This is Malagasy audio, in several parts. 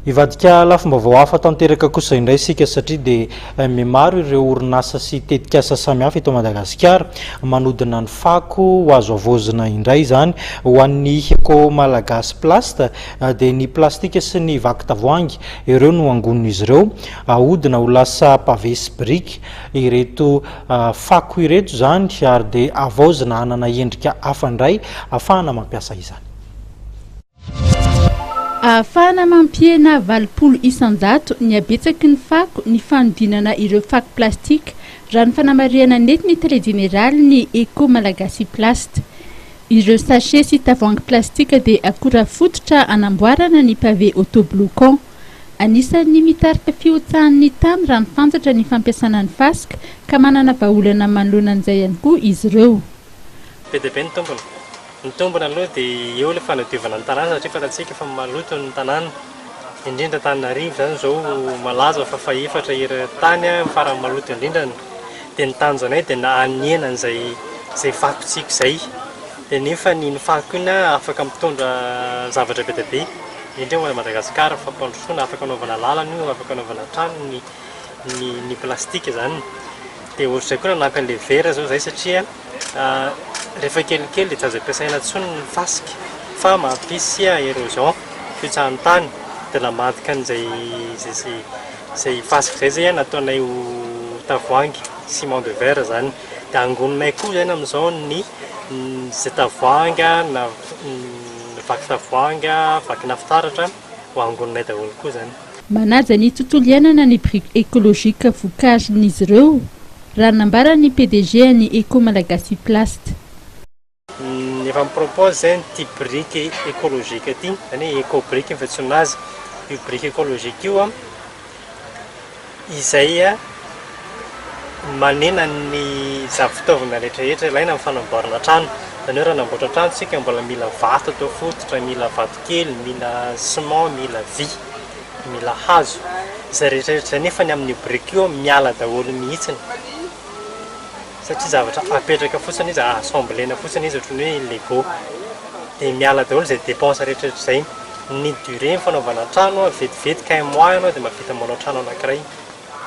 Ivadika lafomba hafa tanteraka kosa indray isika satria dia mimaro ireo orinasa sy tetikasa samihafa eto Madagasikara manodina ny fako ho azo avozina indray zany ho an'ny Eco Malagasy Plast dia ny plastika sy ny vaky-tavoahangy ireo no angonon'izy ireo ahodina ho lasa pavé sy brique ireto fako ireto zany ary dia avozina hanana endrika hafa indray ahafahana mampiasa izany. Ahafahana mampiena 800 ny abetsaky ny fako ny fanodinana ireo fako plastika raha ny fanamariana nety ny Intérêt général ny Eco Malagasy Plast. Ireo sachet sy tavoahangy plastika dia akora fototra anamboarana ny pavé autobloquant. Anisan'ny mitarika fiotsahan'ny tany raha ny fantatra ny fampiasana ny fasika ka manana vahaolana manoloana an'izay ihany koa izy ireo. Ny tombony aloha dia eo ilay fanadiovana ny tanàna satria fatantsika fa maloto ny tanàna indrindra Antananarivo zany izao malaza fa efatra tany farany maloto indrindra dia ny tanjonay dia aniena an'izay fakotsika izay dia nefa ny fako iny afaka mitondra zavatra be dia be indrindra Madagasikara fampandrosoana afaka anaovana lalana io afaka anaovana trano ny plastika zany dia ohatr'izay koa nanampy an'ilay vera zao zay satria rehefa kelikely dia tsy azo ampiasaina intsony ny fasika fa mampisy érosion fihitsahan'ny tany dia namadika an'izay fasika zay nataonay ho tavoahangy ciment de verre zany dia angoninay koa zany amin'izao zay tavoahangy na vaky tavoahangy vaky nafitaratra ho angoninay daholo koa zany. Manaja ny tontolo iainana ny brique écologique vokarin'izy ireo raha nambarany PDG ny Eco Malagasy Plast. Efa mipropose zay ty brique écologique ty zany éco-brique fantsoina azy io brique écologique io izay manena ny zavofitaovana rehetrarehetra ilaina amin'ny fanamboarana trano. Zany hoe raha namboatra trano tsika mbola mila vato atao fototra, mila vato kely, mila ciment, mila vy, mila hazo izay rehetrarehetra nefa ny amin'ny brique io miala daholo mihitsiny satria zavatra apetraka fotsiny izy assemblena fotsiny izy ohatrany hoe Lego dia miala daholo izay dépense rehetrarehetra izay ny durée ny fanaovana trano vetivety 1 mois ianao dia mahavita manao trano anankiray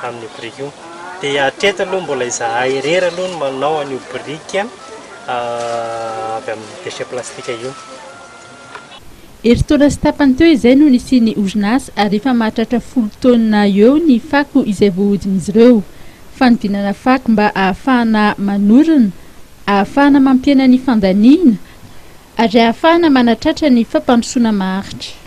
amin'ny brique io dia hatreto aloha mbola izahay irery aloha no manao an'io brique avy amin'ny déchet plastika io. Eritaona sy tapany teo izay no nisiany orinasa ary efa mahatratra 10 taona eo ny fako izay voahodin'izy ireo. Fanodinana fako mba ahafahana manorina, ahafahana mampiena ny fandaniana ary ahafahana manatratra ny fampandrosoana maharitra.